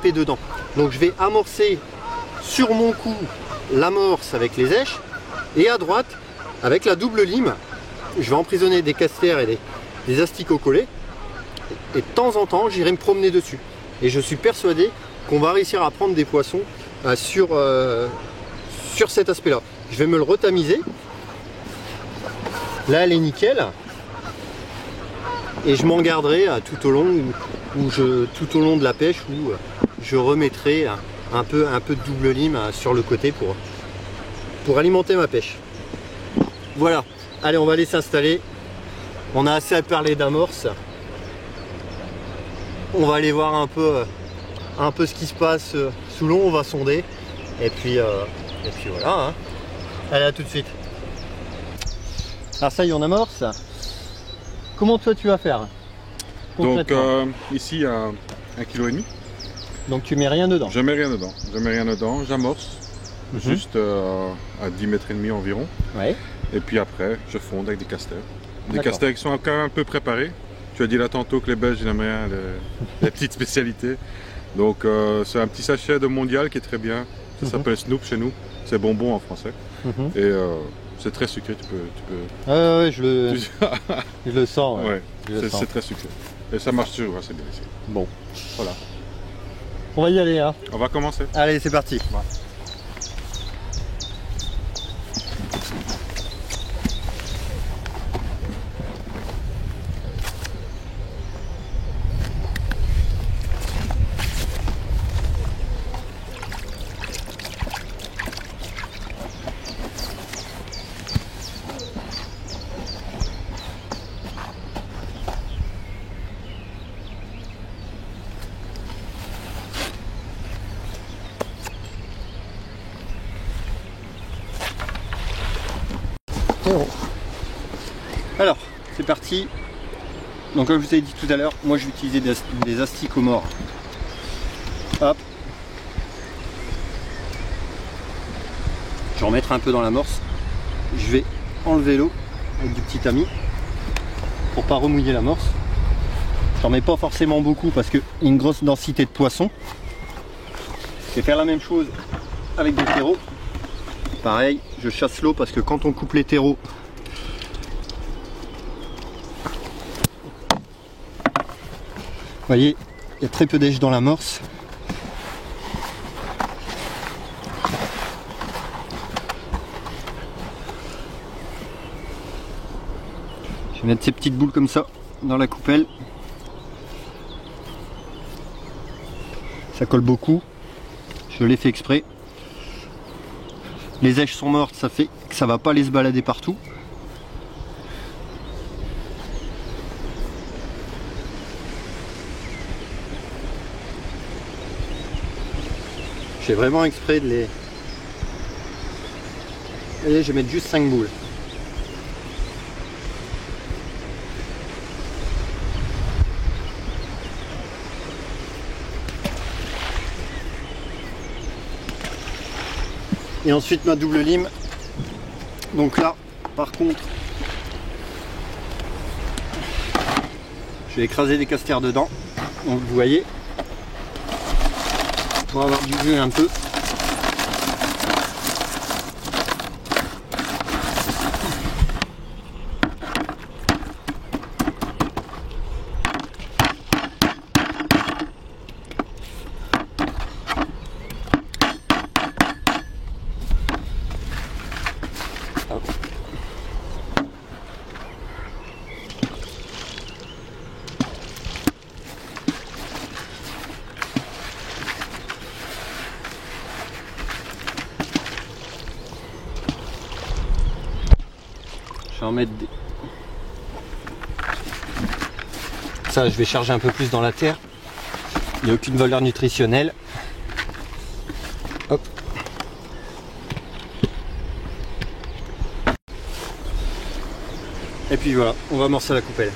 dedans. Donc je vais amorcer sur mon cou l'amorce avec les èches et à droite avec la double lime je vais emprisonner des casters et des asticots collés et de temps en temps j'irai me promener dessus et je suis persuadé qu'on va réussir à prendre des poissons sur cet aspect là. Je vais me le retamiser, là elle est nickel et je m'en garderai tout au long tout au long de la pêche où je remettrai un peu de double lime sur le côté pour alimenter ma pêche. Voilà, allez on va aller s'installer, on a assez à parler d'amorce, on va aller voir un peu ce qui se passe sous l'eau, on va sonder et puis voilà, hein. Allez, à tout de suite. Alors ça y est, on amorce. Comment toi tu vas faire? Donc ici à 1,5 kg. Donc tu mets rien dedans? Je mets rien dedans, j'amorce juste à 10,5 mètres environ. Ouais. Et puis après je fonde avec des casters. Des casters qui sont quand même un peu préparés. Tu as dit là tantôt que les Belges n'aiment rien, les petites spécialités. Donc c'est un petit sachet de Mondial qui est très bien. Ça s'appelle Snoop chez nous, c'est bonbon en français. Et c'est très sucré, tu peux... Ah ouais, je le sens. Ouais, c'est très sucré. Et ça marche toujours assez bien ici. Bon, voilà. On va y aller, hein. On va commencer. Allez, c'est parti. Ouais. Alors, c'est parti. Donc comme je vous ai dit tout à l'heure, moi je vais utiliser des asticots morts. Hop. Je vais en mettre un peu dans l'amorce. Je vais enlever l'eau avec du petit tamis pour pas remouiller l'amorce. J'en mets pas forcément beaucoup parce qu'il y a une grosse densité de poissons. Je vais faire la même chose avec des terreaux. Pareil, je chasse l'eau parce que quand on coupe les terreaux, vous voyez, il y a très peu d'èche dans l'amorce. Je vais mettre ces petites boules comme ça dans la coupelle. Ça colle beaucoup. Je l'ai fait exprès. Les èches sont mortes, ça fait que ça va pas aller se balader partout. J'ai vraiment exprès de les... Et je vais mettre juste 5 boules. Et ensuite ma double lime. Donc là, par contre, je vais écraser des casters dedans. Donc vous voyez, pour avoir du jus un peu. Je vais en mettre des... Ça, je vais charger un peu plus dans la terre. Il n'y a aucune valeur nutritionnelle. Hop. Et puis voilà, on va amorcer la coupelle.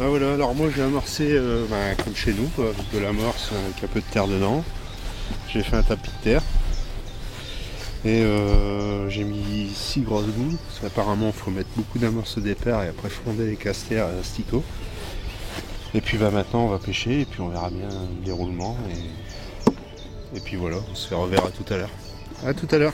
Ah voilà, alors moi j'ai amorcé comme chez nous, quoi, avec de l'amorce avec un peu de terre dedans. J'ai fait un tapis de terre. Et j'ai mis 6 grosses boules, parce qu'apparemment il faut mettre beaucoup d'amorce au départ et après fonder les casters et asticots. Et puis maintenant on va pêcher et puis on verra bien le déroulement. Et puis voilà, on se reverra tout à l'heure. A tout à l'heure.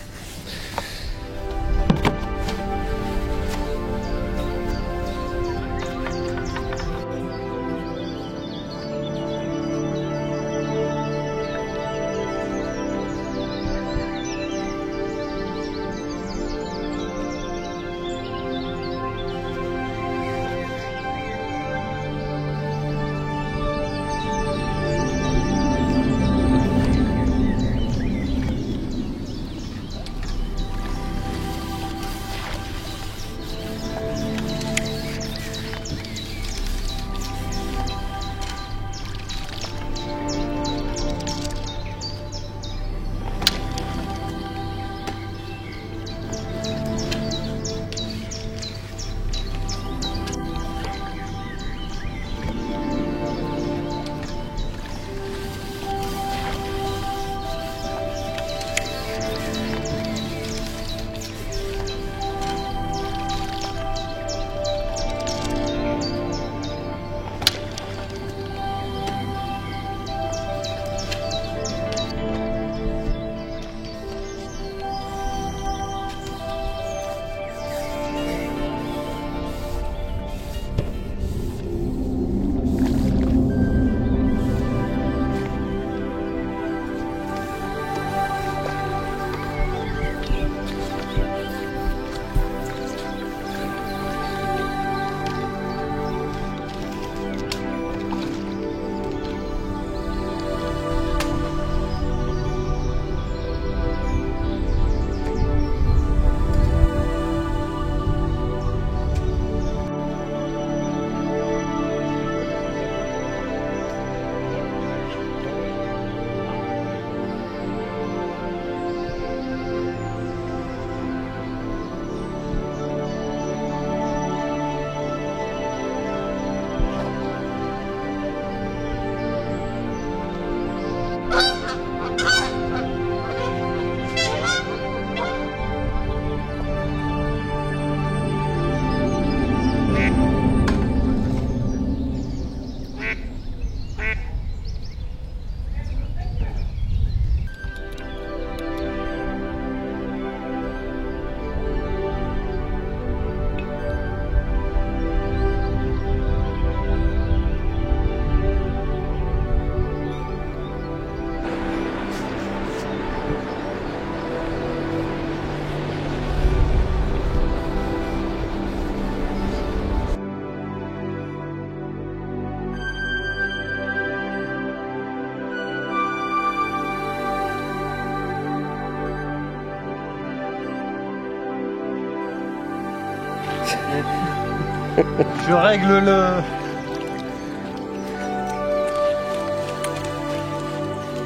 Je règle le...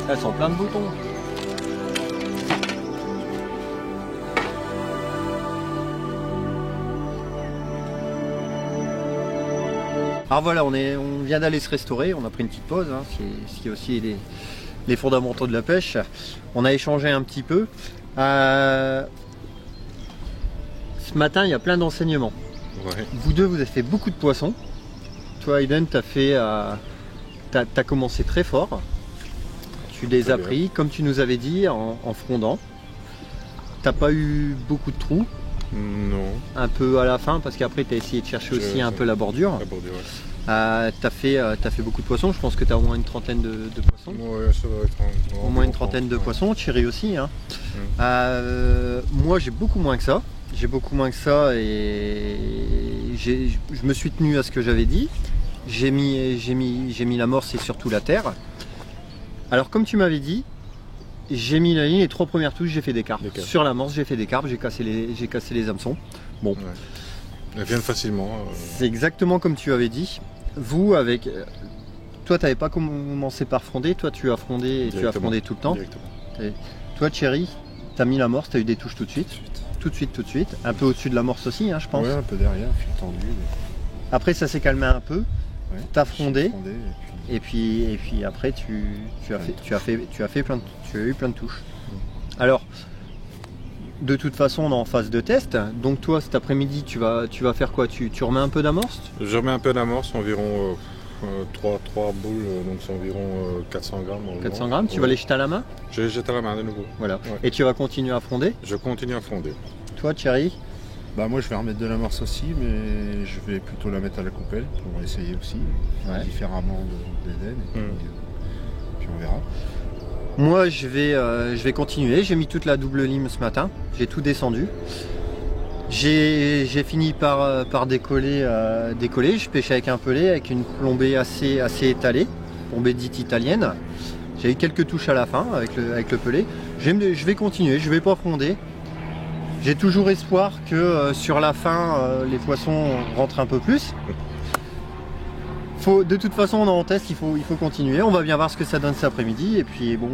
Elles sont pleines de boutons. Alors voilà, on vient d'aller se restaurer, on a pris une petite pause, hein, ce qui est aussi les fondamentaux de la pêche. On a échangé un petit peu. Ce matin, il y a plein d'enseignements. Ouais. Vous deux, vous avez fait beaucoup de poissons. Toi, Aiden, tu as commencé très fort. Tu les as pris, comme tu nous avais dit, en frondant. T'as pas eu beaucoup de trous. Non. Un peu à la fin, parce qu'après, tu as essayé de chercher aussi un peu la bordure. La bordure, ouais. T'as fait beaucoup de poissons, je pense que tu as au moins une trentaine de poissons. Ouais, ça doit être au moins une trentaine de poissons, Thierry aussi. Hein. Moi j'ai beaucoup moins que ça. J'ai beaucoup moins que ça et je me suis tenu à ce que j'avais dit. J'ai mis l'amorce et surtout la terre. Alors comme tu m'avais dit, j'ai mis la ligne, les 3 premières touches, j'ai fait des carpes. Sur l'amorce, j'ai fait des carpes, j'ai cassé les hameçons. Bon. Ouais. Elles viennent facilement. C'est exactement comme tu avais dit. Vous, avec... Toi, tu n'avais pas commencé par fronder, toi tu as frondé et tu as frondé tout le temps. Toi, Thierry, tu as mis l'amorce, tu as eu des touches tout de suite. Tout de suite. Un peu au-dessus de l'amorce aussi, hein, je pense. Ouais, un peu derrière, fil tendu. Après, ça s'est calmé un peu. Ouais, t'as frondé, et puis- et puis après tu as eu plein de touches. Alors, de toute façon, on est en phase de test. Donc toi, cet après-midi, tu vas faire quoi? Tu remets un peu d'amorce? Je remets un peu d'amorce, environ 3 boules, donc c'est environ 400 grammes. Environ. 400 grammes, tu vas les jeter à la main? Je les jette à la main de nouveau. Voilà. Ouais. Et tu vas continuer à fronder? Je continue à fonder. Toi, Thierry? Bah moi je vais remettre de l'amorce aussi, mais je vais plutôt la mettre à la coupelle pour essayer aussi, différemment des ailes, puis on verra. Moi, je vais continuer. J'ai mis toute la double lime ce matin. J'ai tout descendu. J'ai fini par décoller. Je pêchais avec un pelet, avec une plombée assez étalée, plombée dite italienne. J'ai eu quelques touches à la fin avec le pelet. Je vais continuer, je vais pas fronder. J'ai toujours espoir que sur la fin, les poissons rentrent un peu plus. De toute façon, on est en test, il faut continuer. On va bien voir ce que ça donne cet après-midi. Et puis bon,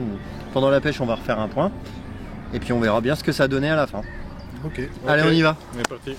pendant la pêche, on va refaire un point. Et puis on verra bien ce que ça donnait à la fin. Ok. Allez, on y va. On est parti.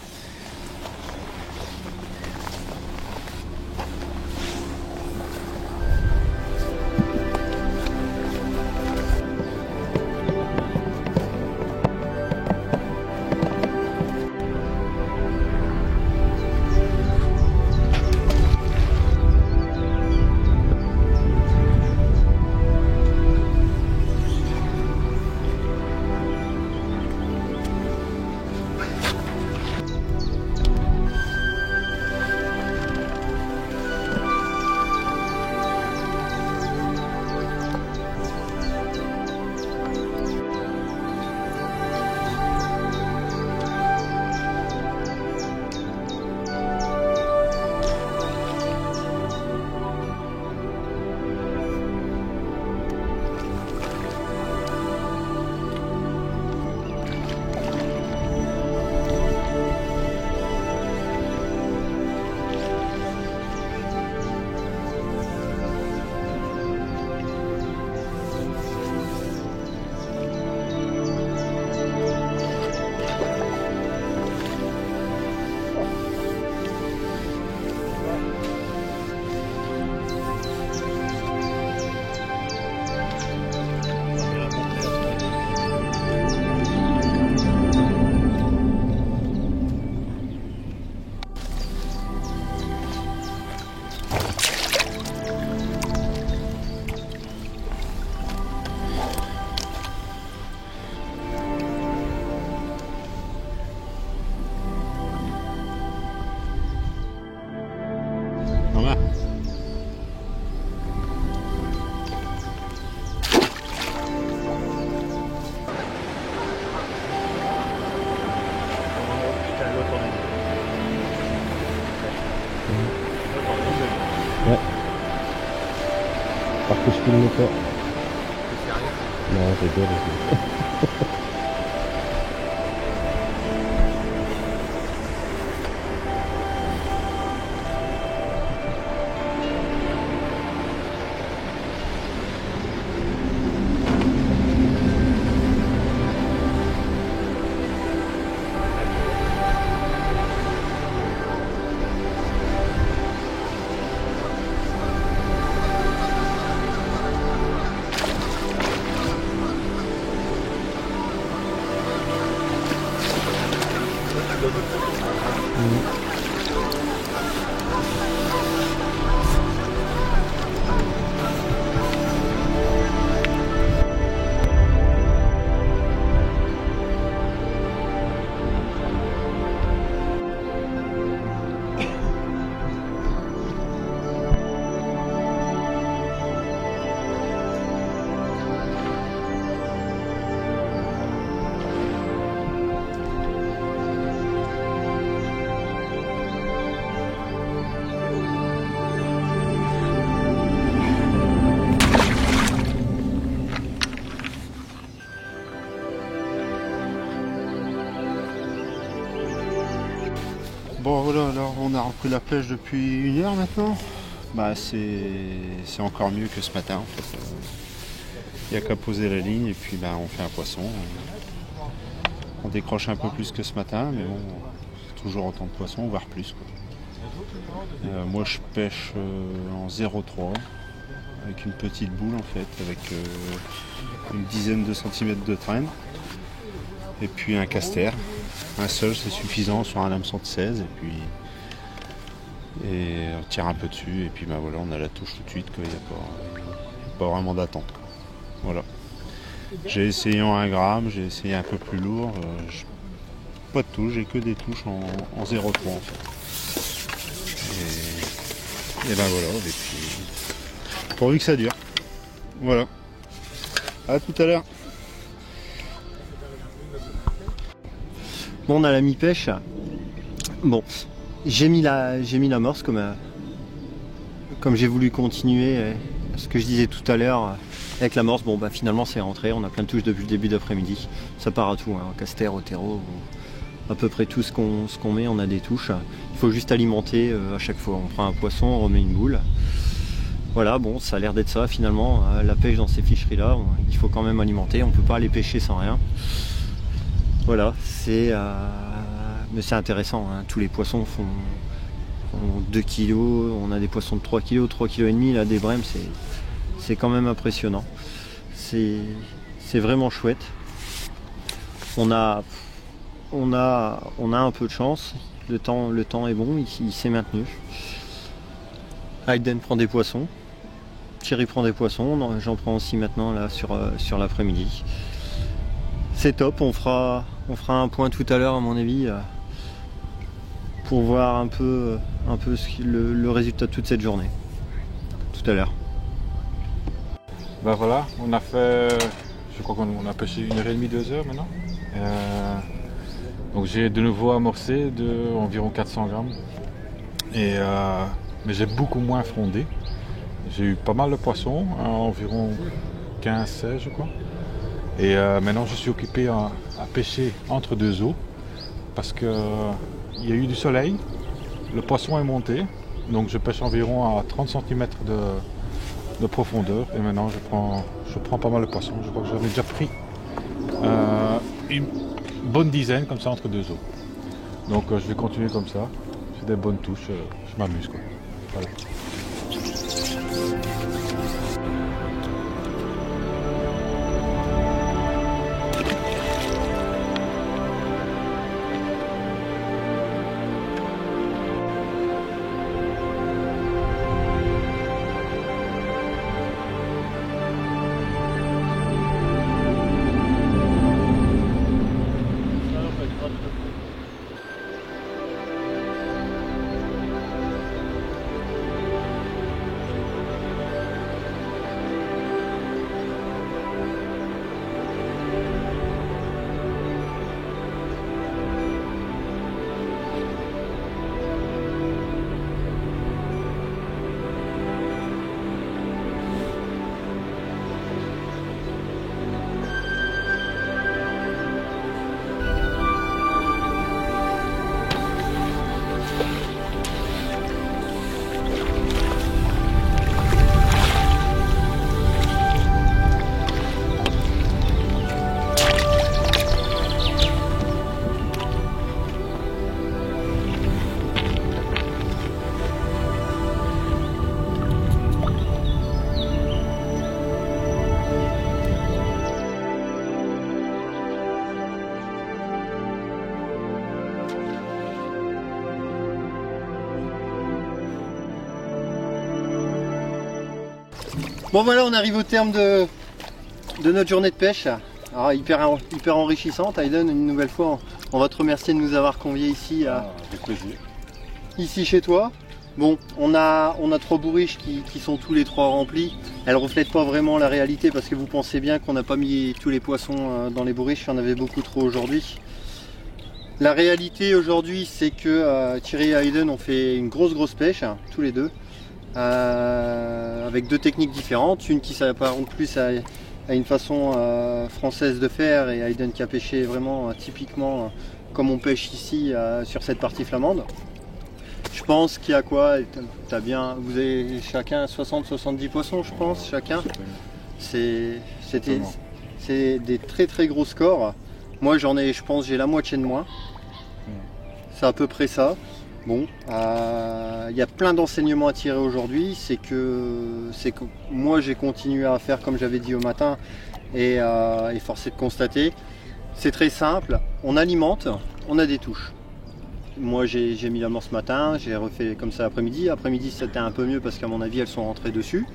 Ouais. Par contre, je filme pas. Non, j'ai bien raison. Bon voilà, alors on a repris la pêche depuis 1 heure maintenant. Bah c'est encore mieux que ce matin en fait. Il n'y a qu'à poser la ligne et puis bah, on fait un poisson. On décroche un peu plus que ce matin, mais bon, toujours autant de poissons, voire plus, quoi. Moi je pêche en 0,3 avec une petite boule en fait, avec une dizaine de centimètres de traîne. Et puis un caster. Un seul c'est suffisant sur un hameçon de 16 et puis on tire un peu dessus et puis bah voilà, on a la touche tout de suite, il n'y a pas vraiment d'attente. Voilà. J'ai essayé en 1 gramme, j'ai essayé un peu plus lourd. Pas de touche, j'ai que des touches en 0,3 en fait. Et ben voilà, et puis pourvu que ça dure. Voilà. À tout à l'heure. Bon, on a la mi-pêche. Bon, j'ai mis l'amorce comme j'ai voulu continuer ce que je disais tout à l'heure avec l'amorce. Bon, bah finalement c'est rentré, on a plein de touches depuis le début d'après-midi. Ça part à tout, hein, caster, otero, à peu près tout ce qu'on met, on a des touches. Il faut juste alimenter à chaque fois. On prend un poisson, on remet une boule. Voilà, bon, ça a l'air d'être ça finalement. La pêche dans ces ficheries-là, il faut quand même alimenter. On ne peut pas aller pêcher sans rien. Voilà, mais c'est intéressant, hein. Tous les poissons font 2 kg, on a des poissons de 3 kg, 3 kg et demi, là des brèmes, c'est quand même impressionnant. C'est vraiment chouette. On a un peu de chance, le temps est bon, il s'est maintenu. Hayden prend des poissons, Thierry prend des poissons, j'en prends aussi maintenant là sur l'après-midi. C'est top, on fera un point tout à l'heure à mon avis pour voir un peu le résultat de toute cette journée. Tout à l'heure. Ben voilà, on a fait, je crois qu'on a pêché 1h30, 2 heures maintenant. Donc j'ai de nouveau amorcé de environ 400 grammes. Mais j'ai beaucoup moins frondé. J'ai eu pas mal de poissons, environ 15-16 je crois. Et maintenant je suis occupé à pêcher entre 2 eaux parce qu'il y a eu du soleil, le poisson est monté, donc je pêche environ à 30 cm de profondeur et maintenant je prends pas mal de poissons. Je crois que j'en ai déjà pris une bonne dizaine comme ça entre 2 eaux. Donc je vais continuer comme ça, j'ai des bonnes touches, je m'amuse quoi. Voilà. Bon voilà, on arrive au terme de notre journée de pêche. Alors, hyper enrichissante. Hayden, une nouvelle fois, on va te remercier de nous avoir conviés ici, Avec plaisir. ici chez toi. Bon, on a 3 bourriches qui sont tous les 3 remplis. Elles ne reflètent pas vraiment la réalité parce que vous pensez bien qu'on n'a pas mis tous les poissons dans les bourriches. Il y en avait beaucoup trop aujourd'hui. La réalité aujourd'hui, c'est que Thierry et Hayden ont fait une grosse pêche, tous les deux. Avec 2 techniques différentes, une qui s'apparente plus à une façon française de faire et Hayden qui a pêché vraiment typiquement comme on pêche ici sur cette partie flamande. Je pense qu'il y a quoi, vous avez chacun 60-70 poissons je pense, chacun. C'est des très gros scores. Moi j'en ai, je pense j'ai la moitié de moins. C'est à peu près ça. Bon, il y a plein d'enseignements à tirer aujourd'hui. C'est que moi j'ai continué à faire comme j'avais dit au matin et force est de constater, c'est très simple. On alimente, on a des touches. Moi j'ai mis l'amorce ce matin, j'ai refait comme ça l'après-midi. Après-midi c'était un peu mieux parce qu'à mon avis elles sont rentrées dessus.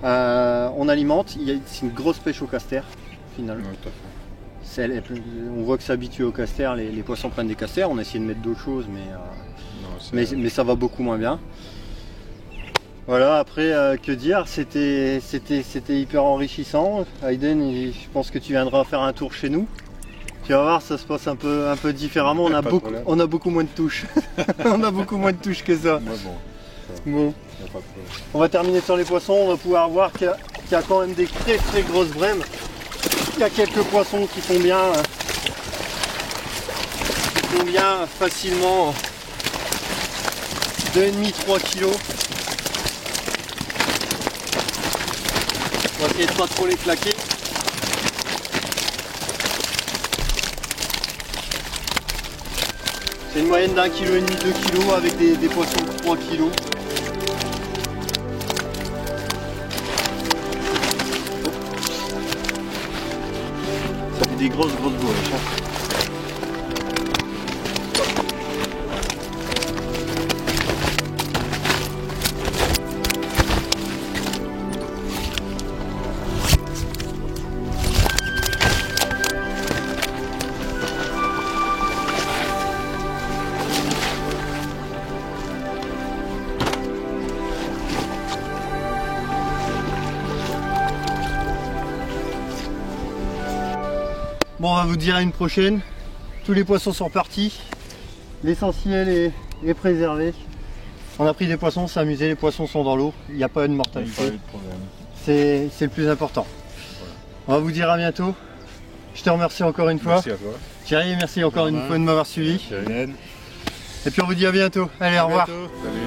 On alimente, c'est une grosse pêche au castor finalement. Ouais, on voit que c'est habitué au castor, les poissons prennent des castors. On a essayé de mettre d'autres choses mais ça va beaucoup moins bien. Voilà, après que dire, c'était hyper enrichissant. Hayden, je pense que tu viendras faire un tour chez nous. Tu vas voir, ça se passe un peu différemment. On a beaucoup moins de touches. On a beaucoup moins de touches que ça. Bon. On va terminer sur les poissons. On va pouvoir voir qu'il y a quand même des très très grosses brèmes. Il y a quelques poissons qui font bien facilement 2,5-3 kg. On va essayer de pas trop les claquer. C'est une moyenne d'1,5 kg, 2 kg avec des poissons de 3 kg. Ça fait des grosses bourrées. Bon, on va vous dire à une prochaine. Tous les poissons sont partis. L'essentiel est préservé. On a pris des poissons, on s'est amusé, les poissons sont dans l'eau. Il n'y a pas eu de mortalité. C'est le plus important. Voilà. On va vous dire à bientôt. Je te remercie encore une fois. Merci à toi. Thierry, merci encore une fois de m'avoir suivi. Merci. Et puis on vous dit à bientôt. Allez, au revoir. Salut.